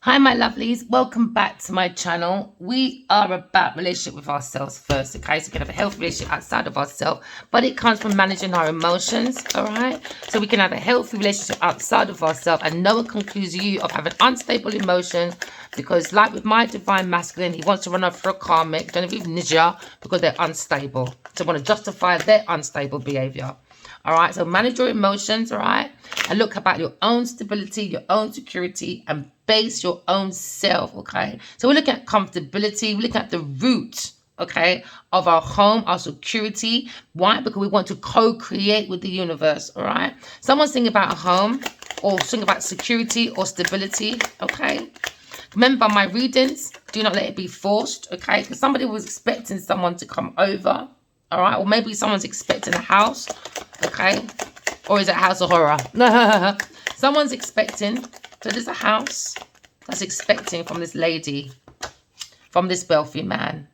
Hi, my lovelies. Welcome back to my channel. We are about relationship with ourselves first, okay? So we can have a healthy relationship outside of ourselves, but it comes from managing our emotions, all right? So we can have a healthy relationship outside of ourselves, and no one can accuse you of having unstable emotions because, like with my divine masculine, he wants to run off for a karmic, Genevieve Ninja, because they're unstable. So want to justify their unstable behavior. All right, so manage your emotions, all right, and look about your own stability, your own security, and base your own self, okay? So we're looking at comfortability, we're looking at the root, okay, of our home, our security. Why? Because we want to co-create with the universe, all right? Someone's thinking about a home or thinking about security or stability, okay? Remember my readings, do not let it be forced, okay? Because somebody was expecting someone to come over, all right? Or maybe someone's expecting a house, okay? Or is it a house of horror? Someone's expecting. So there's a house that's expecting from this lady, from this wealthy man.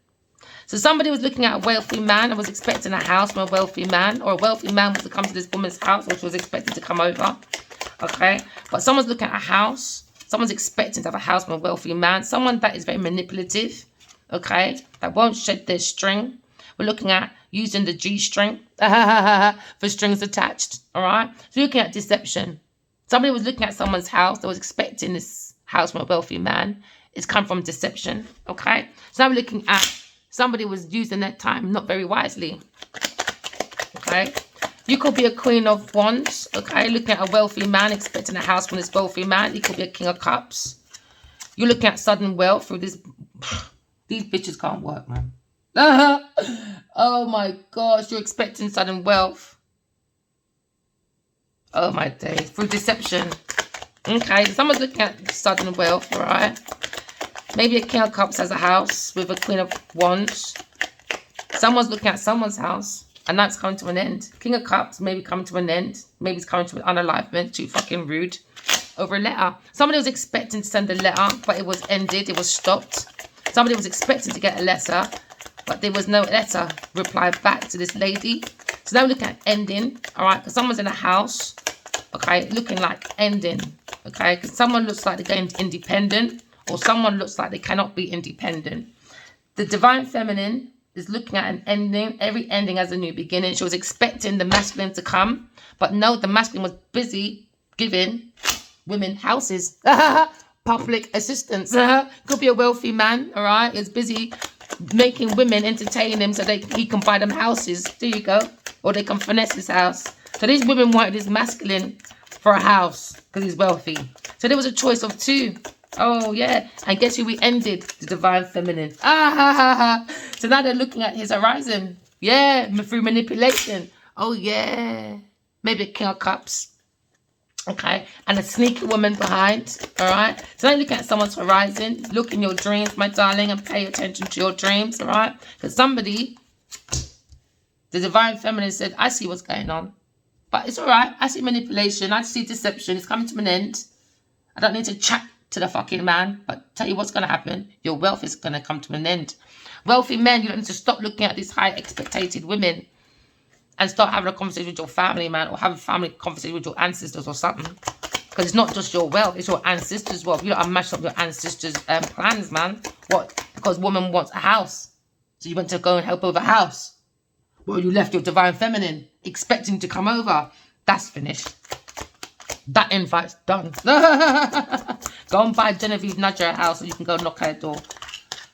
So somebody was looking at a wealthy man and was expecting a house from a wealthy man, or a wealthy man was to come to this woman's house, which was expected to come over, okay? But someone's looking at a house. Someone's expecting to have a house from a wealthy man. Someone that is very manipulative, okay? That won't shed their string. We're looking at using the G-string for strings attached, all right? So looking at deception. Somebody was looking at someone's house that was expecting this house from a wealthy man. It's come from deception, okay? So now we're looking at somebody was using their time not very wisely, okay? You could be a queen of wands, okay? Looking at a wealthy man, expecting a house from this wealthy man. He could be a king of cups. You're looking at sudden wealth through this. These bitches can't work, man. Oh my gosh, you're expecting sudden wealth. Oh my days, through deception. Okay, someone's looking at sudden wealth, all right? Maybe a king of cups has a house with a queen of wands. Someone's looking at someone's house, and that's coming to an end. King of cups maybe coming to an end. Maybe it's coming to an unalivement. Too fucking rude. Over a letter. Somebody was expecting to send a letter, but it was ended. It was stopped. Somebody was expecting to get a letter, but there was no letter reply back to this lady. So now we're looking at ending, all right? Because someone's in a house, okay, looking like ending, okay? Because someone looks like they're getting independent, or someone looks like they cannot be independent. The divine feminine is looking at an ending. Every ending has a new beginning. She was expecting the masculine to come, but no, the masculine was busy giving women houses, public assistance. Could be a wealthy man, all right? Is busy making women entertain him so he can buy them houses. There you go. Or they can finesse his house. So these women wanted this masculine for a house because he's wealthy. So there was a choice of two. Oh, yeah. And guess who we ended? The divine feminine. So now they're looking at his horizon. Yeah, through manipulation. Oh, yeah. Maybe a king of cups. Okay, and a sneaky woman behind, all right? So now look at someone's horizon. Look in your dreams, my darling, and pay attention to your dreams, all right? Because somebody, the divine feminine said, I see what's going on, but it's all right. I see manipulation. I see deception. It's coming to an end. I don't need to chat to the fucking man, but tell you what's going to happen. Your wealth is going to come to an end. Wealthy men, you don't need to stop looking at these high expectated women and start having a conversation with your family, man, or have a family conversation with your ancestors or something. Because it's not just your wealth, it's your ancestors' wealth. You don't mash up your ancestors' plans, man. What? Because woman wants a house. So you went to go and help over a house. Well, you left your divine feminine expecting to come over. That's finished. That invite's done. Go and buy Genevieve Nudger a house so you can go knock her door.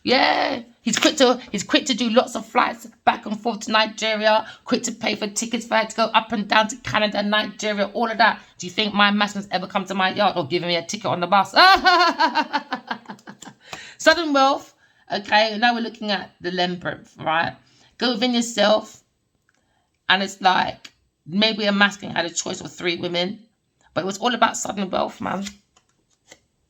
Yeah, he's quick to do lots of flights back and forth to Nigeria, quick to pay for tickets for her to go up and down to Canada, Nigeria, all of that. Do you think my masculine's ever come to my yard or given me a ticket on the bus? Sudden wealth, okay, now we're looking at the labyrinth, right? Go within yourself, and it's like maybe a masculine had a choice of 3 women, but it was all about sudden wealth, man.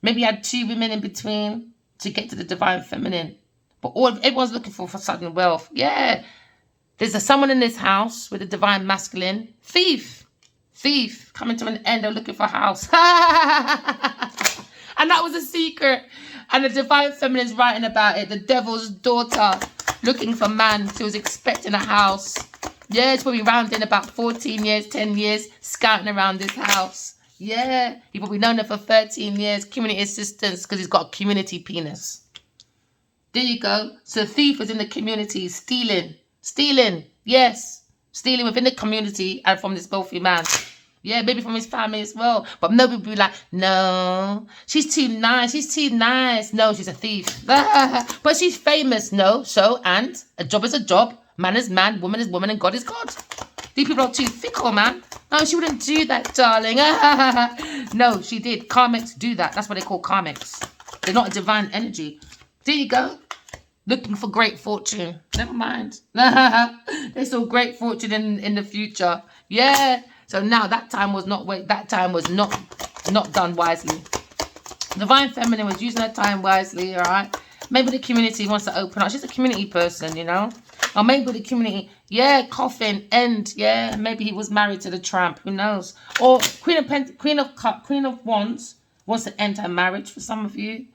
Maybe you had 2 women in between to get to the divine feminine, but everyone's looking for sudden wealth. Yeah, there's someone in this house with a divine masculine. Thief coming to an end. They're looking for a house. And that was a secret, and the divine feminine is writing about it. The devil's daughter looking for man. She was expecting a house. Yeah, it's probably round in about 14 years, 10 years, scouting around this house. Yeah, you've probably known her for 13 years. Community assistance because he's got a community penis. There you go. So thief is in the community, stealing. Stealing, yes. Stealing within the community and from this wealthy man. Yeah, maybe from his family as well. But nobody would be like, no, she's too nice. She's too nice. No, she's a thief. But she's famous. No, so, and a job is a job. Man is man, woman is woman, and God is God. These people are too fickle, man. No, she wouldn't do that, darling. No, she did. Karmics do that. That's what they call karmics. They're not a divine energy. There you go. Looking for great fortune. Never mind. They saw great fortune in the future. Yeah. So now that time was not not done wisely. Divine Feminine was using her time wisely, all right? Maybe the community wants to open up. She's a community person, you know? Or maybe the community, yeah, coffin, end, yeah. Maybe he was married to the tramp, who knows? Or Queen of Wands wants to end her marriage for some of you.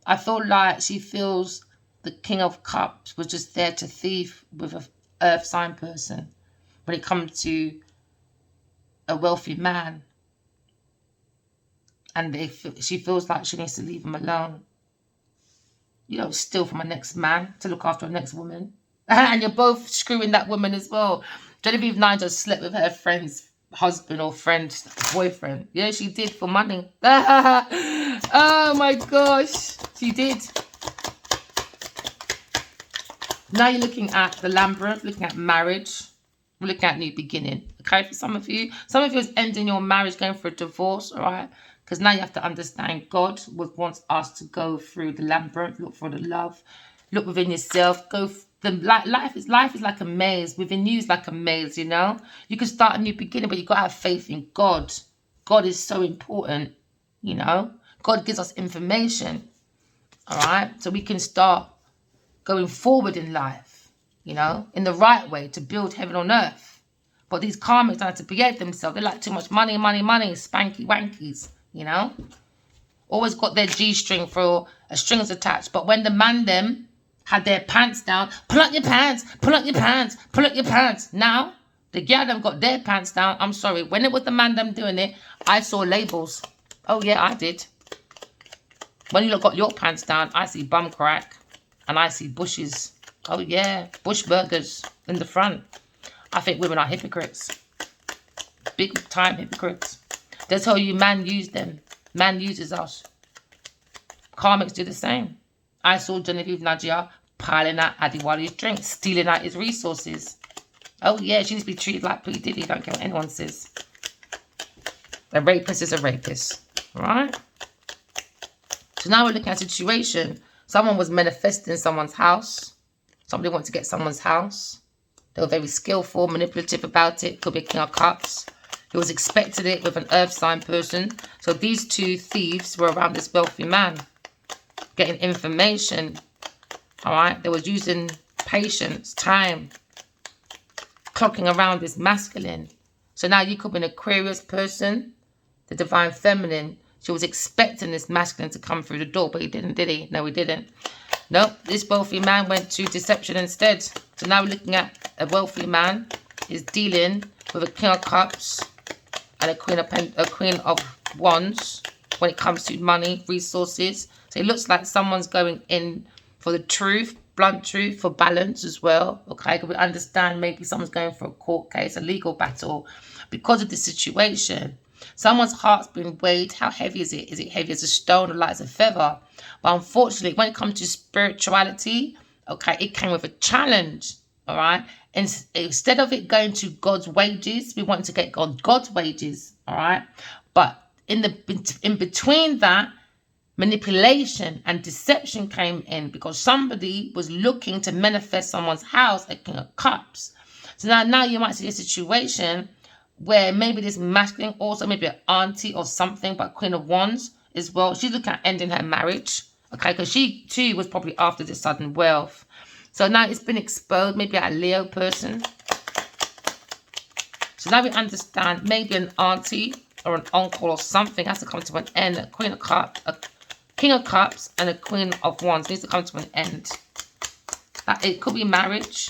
I feel like she feels the King of Cups was just there to thief with an earth sign person when it comes to a wealthy man. And she feels like she needs to leave him alone. You know, steal from her next man to look after her next woman. And you're both screwing that woman as well. Genevieve Nine just slept with her friend's husband or friend's boyfriend. Yeah, she did for money. Oh my gosh. She did. Now you're looking at the Labyrinth, looking at marriage. We're looking at new beginning. Okay, for some of you is ending your marriage, going for a divorce, all right? Because now you have to understand God wants us to go through the labyrinth, look for the love, look within yourself, life is like a maze. Within you is like a maze, you know? You can start a new beginning, but you've got to have faith in God. God is so important, you know? God gives us information, all right? So we can start going forward in life, you know, in the right way to build heaven on earth. But these karmics don't have to behave themselves. They like too much money, spanky wankies, you know? Always got their G-string for a strings attached. But when the man them had their pants down, pull up your pants, pull up your pants, pull up your pants. Now, the girl them got their pants down. I'm sorry. When it was the man them doing it, I saw labels. Oh, yeah, I did. When you got your pants down, I see bum crack and I see bushes. Oh, yeah, bush burgers in the front. I think women are hypocrites. Big time hypocrites. They tell you man use them. Man uses us. Karmics do the same. I saw Genevieve Nadia piling out Adiwali's drink, stealing out his resources. Oh, yeah, she needs to be treated like P. Diddy. Don't care what anyone says. A rapist is a rapist. All right? So now we're looking at a situation. Someone was manifesting someone's house. Somebody wanted to get someone's house. They were very skillful, manipulative about it. Could be a King of Cups. He was expecting it with an earth sign person. So these two thieves were around this wealthy man, getting information. All right? They were using patience, time, clocking around this masculine. So now you could be an Aquarius person, the Divine Feminine. She was expecting this masculine to come through the door, but he didn't, did he? No, he didn't. Nope, this wealthy man went to deception instead. So now we're looking at a wealthy man is dealing with a King of Cups and a Queen of Wands when it comes to money, resources. So it looks like someone's going in for the truth, blunt truth, for balance as well. Okay, we understand maybe someone's going for a court case, a legal battle because of the situation. Someone's heart's been weighed. How heavy is it? Is it heavy as a stone or light as a feather? But unfortunately, when it comes to spirituality, okay, it came with a challenge, all right? And instead of it going to God's wages, we want to get God's wages, all right? But in between that, manipulation and deception came in because somebody was looking to manifest someone's house, a King of Cups. So now you might see a situation where maybe this masculine, also maybe an auntie or something, but Queen of Wands as well. She's looking at ending her marriage, okay, because she too was probably after the sudden wealth. So now it's been exposed, maybe a Leo person. So now we understand maybe an auntie or an uncle or something has to come to an end. A Queen of Cups, a King of Cups, and a Queen of Wands needs to come to an end. It could be marriage.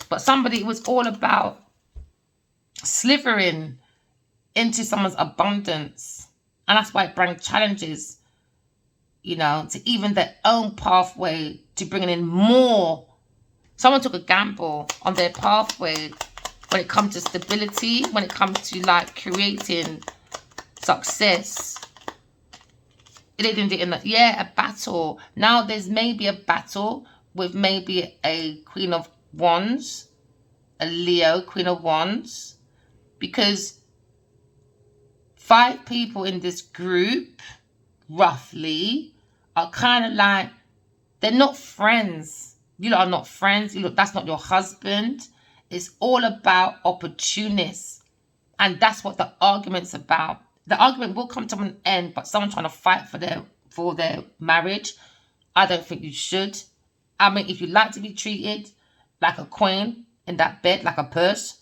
But somebody, it was all about slithering into someone's abundance. And that's why it brings challenges, you know, to even their own pathway to bringing in more. Someone took a gamble on their pathway when it comes to stability, when it comes to like creating success. It didn't do enough. Yeah, a battle. Now there's maybe a battle with maybe a Queen of Wands, a Leo, Queen of Wands, because 5 people in this group, roughly, are kind of like, they're not friends. You lot are not friends. You look, that's not your husband. It's all about opportunists. And that's what the argument's about. The argument will come to an end, but someone trying to fight for their marriage, I don't think you should. I mean, if you like to be treated like a queen in that bed, like a purse,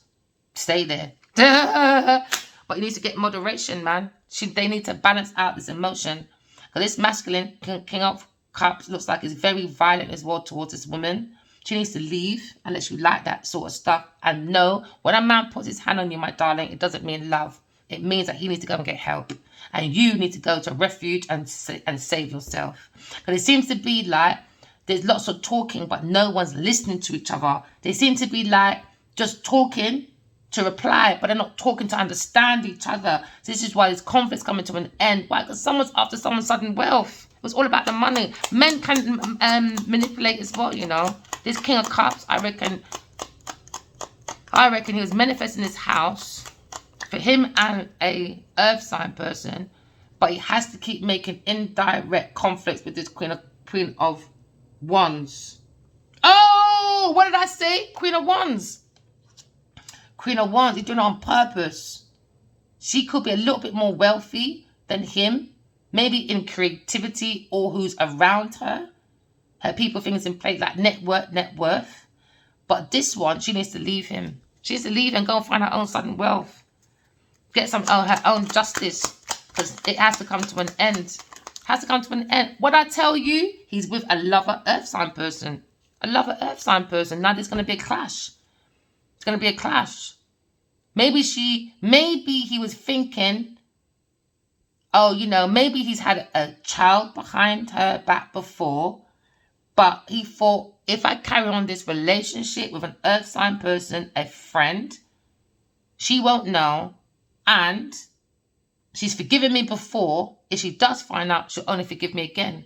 stay there. But you need to get moderation, man. They need to balance out this emotion. Because this masculine King of Cups looks like it's very violent as well towards this woman. She needs to leave unless you like that sort of stuff. And no, when a man puts his hand on you, my darling, it doesn't mean love. It means that he needs to go and get help. And you need to go to refuge and save yourself. Because it seems to be like there's lots of talking, but no one's listening to each other. They seem to be like just talking to reply, but they're not talking to understand each other. So this is why this conflict's coming to an end. Why? Because someone's after someone's sudden wealth. It was all about the money. Men can manipulate as well, you know. This King of Cups, I reckon he was manifesting his house for him and a earth sign person, but he has to keep making indirect conflicts with this Queen of Wands. Oh, what did I say? Queen of Wands. Queen of Wands, he's doing it on purpose. She could be a little bit more wealthy than him, maybe in creativity or who's around her. Her people things in place like net worth. But this one, she needs to leave him. She needs to leave and go and find her own sudden wealth. Get her own justice. Because it has to come to an end. Has to come to an end. What I tell you, he's with a lover earth sign person. A lover earth sign person. Now there's going to be a clash. It's going to be a clash. Maybe he was thinking, oh, you know, maybe he's had a child behind her back before. But he thought, if I carry on this relationship with an earth sign person, a friend, she won't know. And she's forgiven me before. If she does find out, she'll only forgive me again.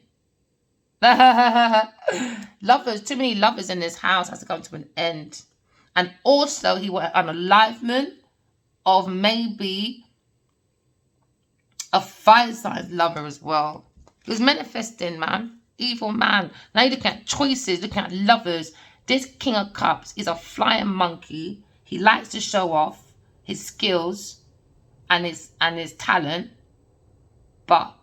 Lovers, too many lovers in this house, has to come to an end. And also, he was an alignment of maybe a fire sign lover as well. He was manifesting, man. Evil man. Now you're looking at choices, looking at lovers. This King of Cups is a flying monkey. He likes to show off his skills and his talent, but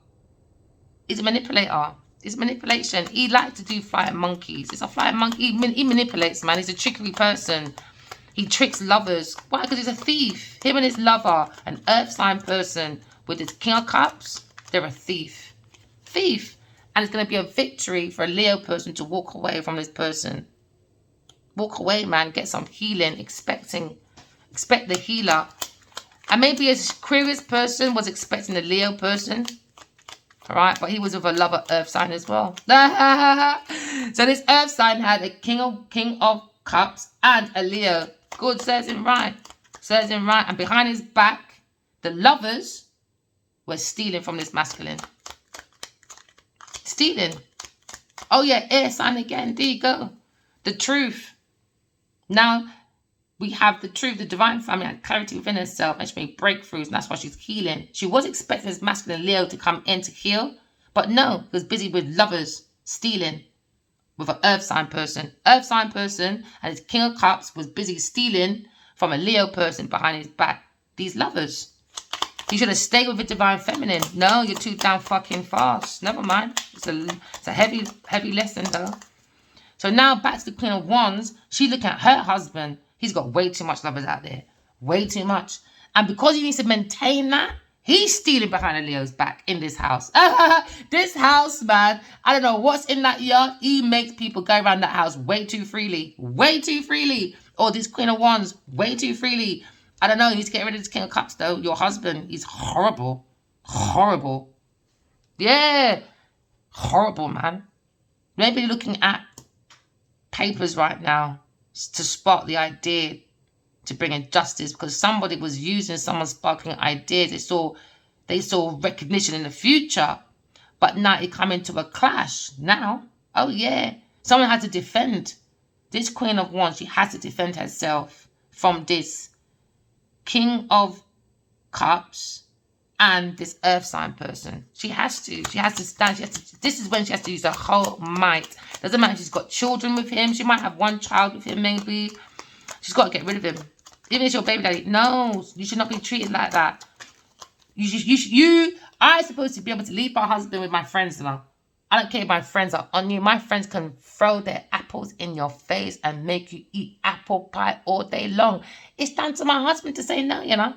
he's a manipulator. It's manipulation. He likes to do flying monkeys. It's a flying monkey. He manipulates, man. He's a trickery person. He tricks lovers. Why? Because he's a thief. Him and his lover, an earth sign person with his King of Cups, they're a thief. Thief. And it's going to be a victory for a Leo person to walk away from this person. Walk away, man. Get some healing. Expect the healer. And maybe a Aquarius person was expecting a Leo person. All right. But he was with a lover earth sign as well. So this earth sign had a King of Cups and a Leo. Good. Says him right. Says him right. And behind his back, the lovers were stealing from this masculine. Stealing. Oh yeah, air sign again. There you go. The truth. Now we have the truth. The divine family had clarity within herself and she made breakthroughs, and that's why she's healing. She was expecting this masculine Leo to come in to heal, but no, he was busy with lovers stealing with an earth sign person. Earth sign person and his King of Cups was busy stealing from a Leo person behind his back. These lovers. You should have stayed with the divine feminine. No, you're too damn fucking fast. Never mind. It's a heavy lesson though. So now back to the Queen of Wands. She's looking at her husband. He's got way too much lovers out there. Way too much. And because he needs to maintain that, he's stealing behind a Leo's back in this house. This house, man. I don't know what's in that yard. He makes people go around that house way too freely. Way too freely. Or this Queen of Wands, way too freely. I don't know. You need to get rid of this King of Cups, though. Your husband, he's horrible. Horrible. Yeah. Horrible, man. Maybe looking at papers right now to spot the idea to bring in justice, because somebody was using someone's sparkling idea. They saw recognition in the future, but now it come into a clash. Now, oh yeah, someone had to defend this Queen of Wands. She has to defend herself from this King of Cups and this Earth sign person. She has to stand. This is when she has to use her whole might. Doesn't matter if she's got children with him. She might have one child with him, maybe. She's got to get rid of him. Even if it's your baby daddy. No, you should not be treated like that. I'm supposed to be able to leave my husband with my friends now. I don't care if my friends are on you. My friends can throw their apples in your face and make you eat apple pie all day long. It's down to my husband to say no, you know.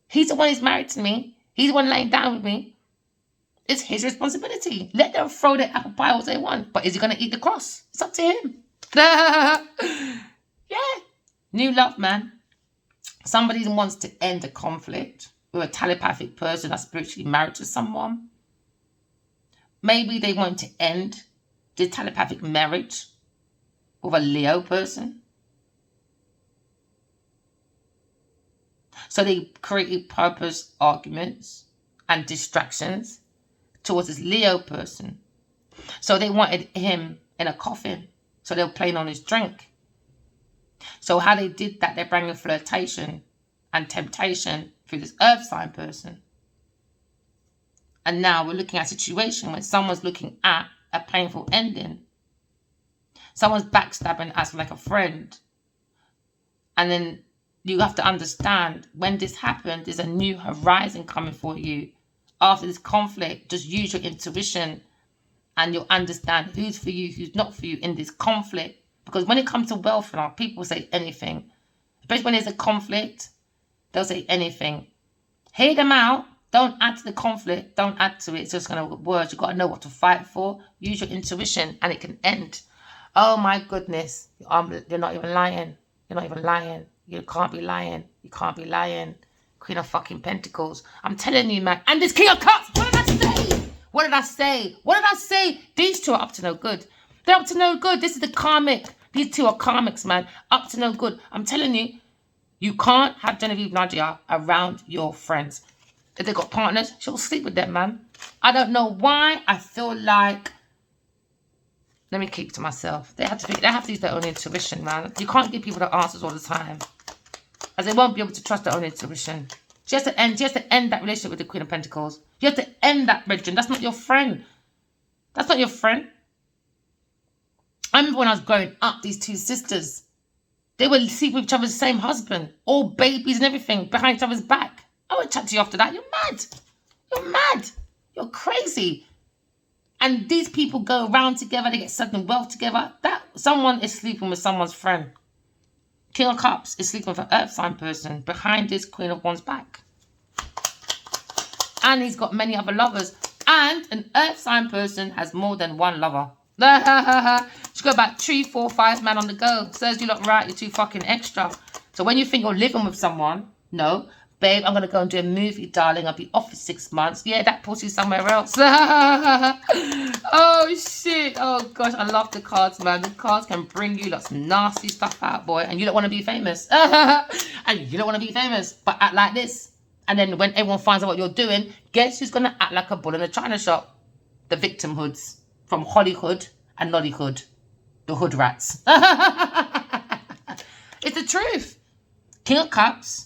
He's the one who's married to me. He's the one laying down with me. It's his responsibility. Let them throw their apple pie all they want. But is he going to eat the cross? It's up to him. Yeah. New love, man. Somebody wants to end a conflict with a telepathic person that's spiritually married to someone. Maybe they want to end the telepathic marriage with a Leo person. So they created purpose arguments and distractions towards this Leo person. So they wanted him in a coffin. So they were playing on his drink. So how they did that, they're bringing flirtation and temptation through this Earth sign person. And now we're looking at a situation when someone's looking at a painful ending. Someone's backstabbing us like a friend. And then you have to understand, when this happened, there's a new horizon coming for you. After this conflict, just use your intuition and you'll understand who's for you, who's not for you in this conflict. Because when it comes to wealth now, people say anything. Especially when there's a conflict, they'll say anything. Hear them out. Don't add to the conflict. Don't add to it. It's just going to words. You've got to know what to fight for. Use your intuition and it can end. Oh my goodness. You're not even lying. You're not even lying. You can't be lying. You can't be lying. Queen of fucking Pentacles. I'm telling you, man. And this King of Cups. What did I say? What did I say? What did I say? These two are up to no good. They're up to no good. This is the karmic. These two are karmics, man. Up to no good. I'm telling you, you can't have Genevieve Nadia around your friends. If they've got partners, she'll sleep with them, man. I don't know why. I feel like, let me keep to myself. They have to use their own intuition, man. You can't give people the answers all the time, as they won't be able to trust their own intuition. She has to end that relationship with the Queen of Pentacles. You have to end that religion. That's not your friend. That's not your friend. I remember when I was growing up, these two sisters, they would sleep with each other's same husband, all babies and everything, behind each other's back. I won't chat to you after that. You're mad. You're mad. You're crazy. And these people go around together. They get sudden wealth together. That someone is sleeping with someone's friend. King of Cups is sleeping with an Earth sign person behind this Queen of Wands back. And he's got many other lovers. And an Earth sign person has more than one lover. She's got about 3, 4, 5 men on the go. Says you look right. You're too fucking extra. So when you think you're living with someone, no. Babe, I'm going to go and do a movie, darling. I'll be off for 6 months. Yeah, that pussy's somewhere else. Oh, shit. Oh, gosh. I love the cards, man. The cards can bring you lots of nasty stuff out, boy. And you don't want to be famous. And you don't want to be famous. But act like this. And then when everyone finds out what you're doing, guess who's going to act like a bull in a china shop? The victimhoods from Hollywood and Nollywood. The hood rats. It's the truth. King of Cups.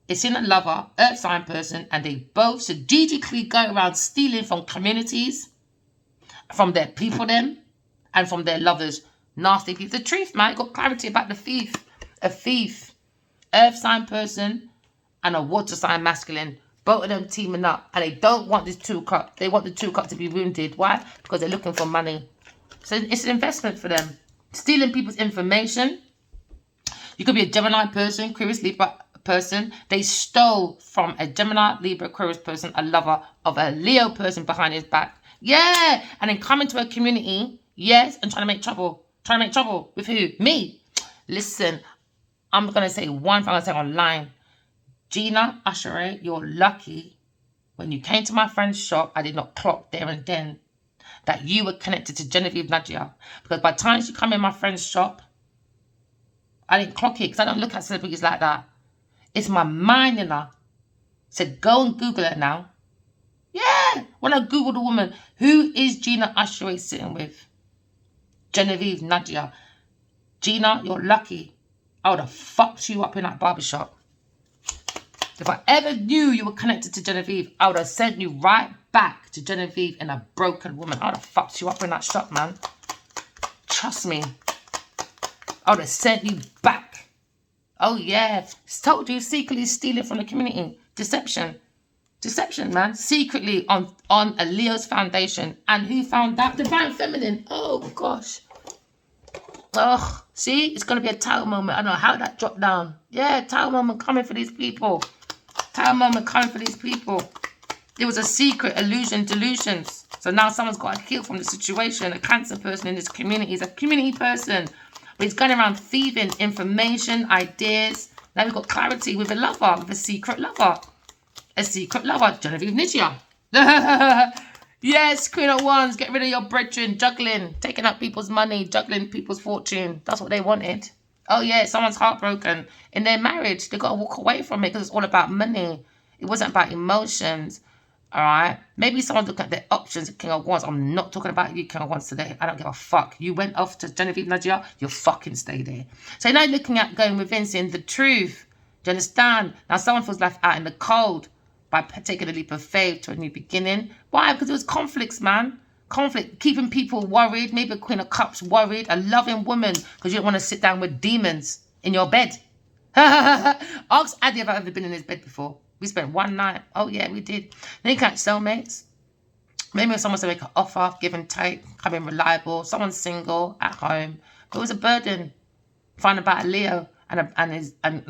It's in a lover, Earth sign person, and they both strategically go around stealing from communities, from their people then, and from their lovers. Nasty people. The truth, man. Got clarity about the thief. A thief, Earth sign person, and a water sign masculine. Both of them teaming up, and they don't want this 2 cup. They want the 2 cup to be wounded. Why? Because they're looking for money. So it's an investment for them. Stealing people's information. You could be a Gemini person, Aquarius, Libra person. They stole from a Gemini, Libra, Aquarius person, a lover of a Leo person behind his back. Yeah. And then come into a community, yes, and trying to make trouble. Trying to make trouble with who? Me. Listen, I'm going to say one thing. I'm going to say online. Gina Usheray, you're lucky. When you came to my friend's shop, I did not clock there and then that you were connected to Genevieve Nadia. Because by the time she come in my friend's shop, I didn't clock it because I don't look at celebrities like that. It's my mind in her. Said, go and Google it now. Yeah. When I Googled the woman, who is Gina Usheray sitting with? Genevieve Nadia. Gina, you're lucky. I would have fucked you up in that barbershop. If I ever knew you were connected to Genevieve, I would have sent you right back to Genevieve and a broken woman. I would have fucked you up in that shop, man. Trust me. I would have sent you back. Oh, yeah. It's told you secretly stealing from the community. Deception. Deception, man. Secretly on a Leo's foundation. And who found that? Divine Feminine. Oh, gosh. Oh, see? It's going to be a tower moment. I don't know how that dropped down. Yeah, tower moment coming for these people. Tower moment coming for these people. It was a secret illusion, delusions. So now someone's got to heal from the situation. A cancer person in this community is a community person. But he's going around thieving information, ideas. Now we've got clarity with a lover, with a secret lover. A secret lover, Genevieve Nadia. Yes, Queen of Wands, get rid of your brethren, juggling, taking up people's money, juggling people's fortune. That's what they wanted. Oh, yeah, someone's heartbroken in their marriage. They got to walk away from it because it's all about money. It wasn't about emotions. All right? Maybe someone's looking at their options at King of Wands. I'm not talking about you, King of Wands, today. I don't give a fuck. You went off to Genevieve Nadia, you fucking stay there. So now looking at going within, seeing the truth. Do you understand? Now someone feels left out in the cold by taking a leap of faith to a new beginning. Why? Because it was conflicts, man. Conflict, keeping people worried. Maybe a Queen of Cups worried. A loving woman because you don't want to sit down with demons in your bed. Ask Addy if I've ever been in his bed before. We spent one night. Oh, yeah, we did. Then you catch soulmates. Maybe if someone's to make an offer, give and take, coming reliable. Someone's single, at home. But it was a burden. Find about a Leo and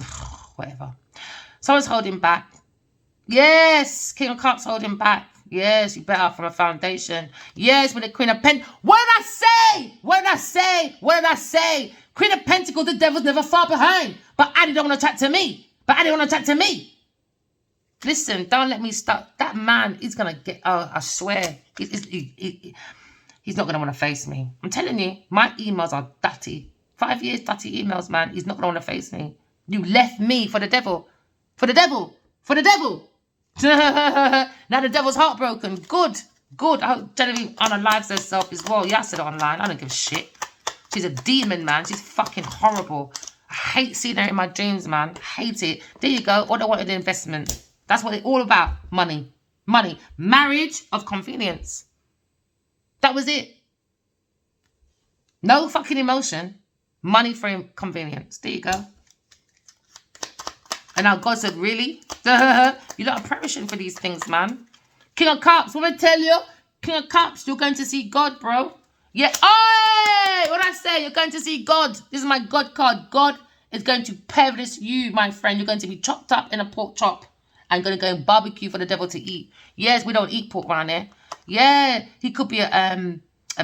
whatever. Someone's holding back. Yes, King of Cups holding back. Yes, you better from a foundation. Yes, with the Queen of Pentacles. What did I say? What did I say? What did I say? Queen of Pentacles, the devil's never far behind. But Addy don't want to chat to me. Listen, don't let me stop. That man is going to get, oh, I swear. He's not going to want to face me. I'm telling you, my emails are dirty. 5 years dirty emails, man. He's not going to want to face me. You left me for the devil. For the devil. For the devil. Now the devil's heartbroken. Good. Good. I hope Genevieve unalives herself as well. Yeah, I said it online. I don't give a shit. She's a demon, man. She's fucking horrible. I hate seeing her in my dreams, man. Hate it. There you go. All I wanted investment. That's what it's all about. Money. Money. Marriage of convenience. That was it. No fucking emotion. Money for convenience. There you go. And now God said, really? You lot are perishing for these things, man. King of Cups, what I tell you? King of Cups, you're going to see God, bro. Yeah. Oh, what I say? You're going to see God. This is my God card. God is going to perish you, my friend. You're going to be chopped up in a pork chop. And going to go and barbecue for the devil to eat. Yes, we don't eat pork around here. Yeah, he could be a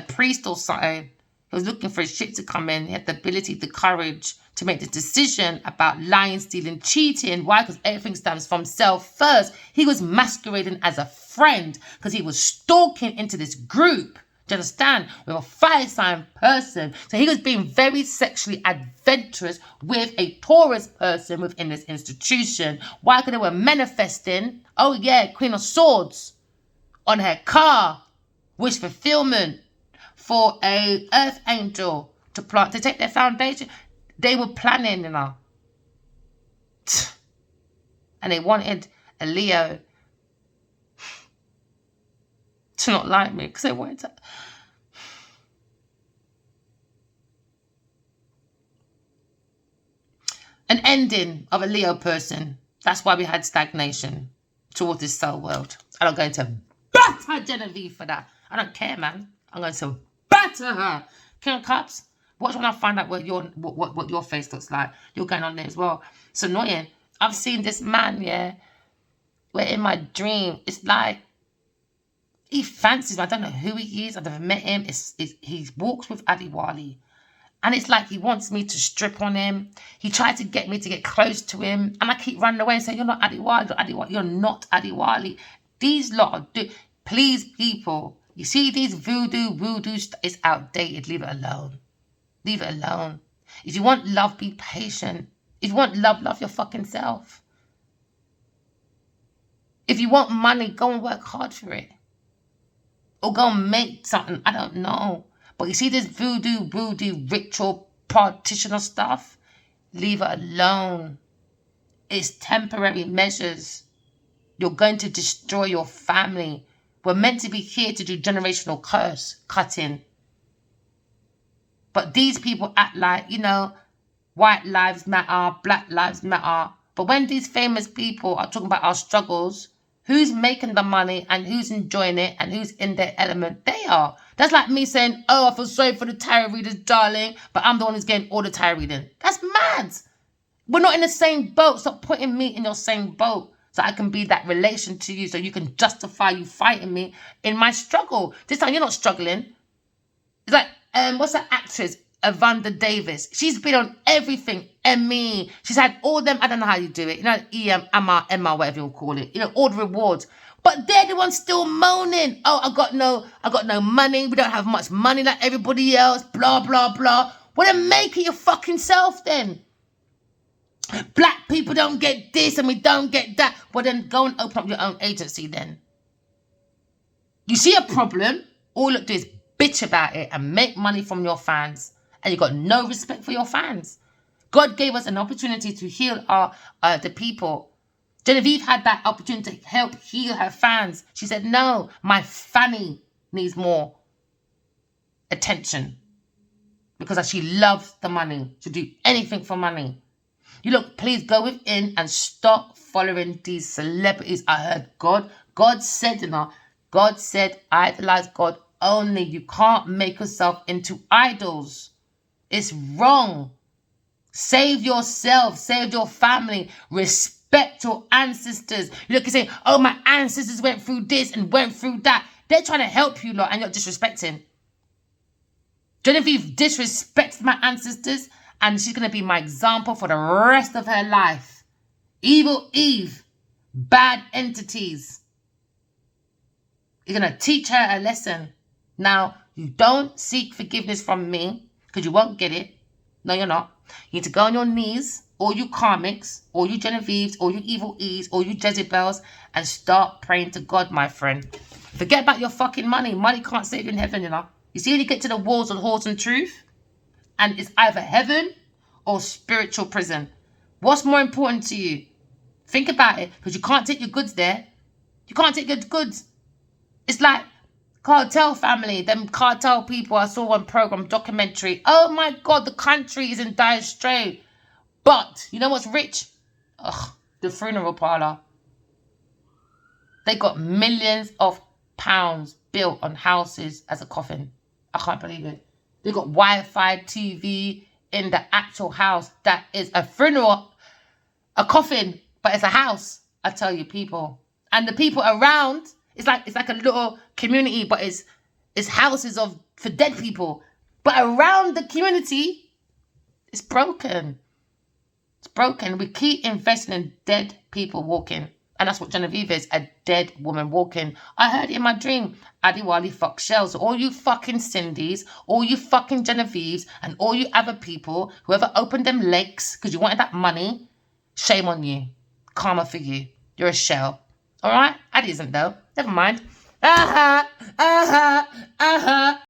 priest or something. He was looking for his shit to come in. He had the ability, the courage to make the decision about lying, stealing, cheating. Why? Because everything stems from self first. He was masquerading as a friend because he was stalking into this group. Do you understand? With a fire sign person. So he was being very sexually adventurous with a Taurus person within this institution. Why? Because they were manifesting, oh yeah, Queen of Swords on her car. Wish fulfillment for a earth angel to take their foundation. They were planning, you know. And they wanted a Leo to not like me because they wanted to. An ending of a Leo person. That's why we had stagnation towards this soul world. And I'm going to batter Genevieve for that. I don't care, man. I'm going to batter her. King of Cups, watch when I find out what your face looks like. You're going on there as well. It's annoying. I've seen this man, yeah, where in my dream, it's like, he fancies me. I don't know who he is. I've never met him. He walks with Addy Wali. And it's like he wants me to strip on him. He tried to get me to get close to him. And I keep running away and saying, you're not Adiwali, you're not Adiwali. These lot, please, people, you see these voodoo stuff, it's outdated. Leave it alone. Leave it alone. If you want love, be patient. If you want love, love your fucking self. If you want money, go and work hard for it. Or go and make something, I don't know. But you see this voodoo ritual practitioner stuff? Leave it alone. It's temporary measures. You're going to destroy your family. We're meant to be here to do generational curse cutting. But these people act like, white lives matter, black lives matter. But when these famous people are talking about our struggles, who's making the money and who's enjoying it and who's in their element? They are. That's like me saying, oh, I feel sorry for the tarot readers, darling, but I'm the one who's getting all the tarot reading. That's mad. We're not in the same boat. Stop putting me in your same boat so I can be that relation to you so you can justify you fighting me in my struggle. This time you're not struggling. It's like, what's that actress? Evander Davis. She's been on everything. Emmy. She's had all them, I don't know how you do it. Emma, whatever you call it. All the rewards. But they're the ones still moaning. Oh, I got no money. We don't have much money like everybody else. Blah, blah, blah. Well, then make it your fucking self then. Black people don't get this and we don't get that. Well, then go and open up your own agency then. You see a problem, all you look do is bitch about it and make money from your fans. And you got no respect for your fans. God gave us an opportunity to heal the people. Genevieve had that opportunity to help heal her fans. She said, no, my fanny needs more attention. Because she loves the money. She'll do anything for money. You look, please go within and stop following these celebrities. I heard God said, God said, idolize God only. You can't make yourself into idols. It's wrong. Save yourself. Save your family. Respect your ancestors. You look and say, oh, my ancestors went through this and went through that. They're trying to help you lot and you're disrespecting. Genevieve disrespects my ancestors and she's going to be my example for the rest of her life. Evil Eve. Bad entities. You're going to teach her a lesson. Now, you don't seek forgiveness from me because you won't get it. No, you're not. You need to go on your knees, all you karmics, all you Genevieves, all you evil Eves, all you Jezebels, and start praying to God, my friend. Forget about your fucking money. Money can't save you in heaven, You see when you get to the walls of horse and truth, and it's either heaven or spiritual prison. What's more important to you? Think about it, because you can't take your goods there. You can't take your goods. It's like cartel family, them cartel people I saw on program documentary. Oh my God, the country is in dire straits. But you know what's rich? The funeral parlor. They got millions of pounds built on houses as a coffin. I can't believe it. They got Wi-Fi TV in the actual house that is a funeral, a coffin, but it's a house. I tell you, people. And the people around, it's like a little community, but it's houses for dead people. But around the community, it's broken. It's broken. We keep investing in dead people walking. And that's what Genevieve is, a dead woman walking. I heard it in my dream. Adiwali fuck shells. All you fucking Cindy's, all you fucking Genevieves, and all you other people, whoever opened them lakes because you wanted that money, shame on you. Karma for you. You're a shell. All right? That isn't though. Never mind.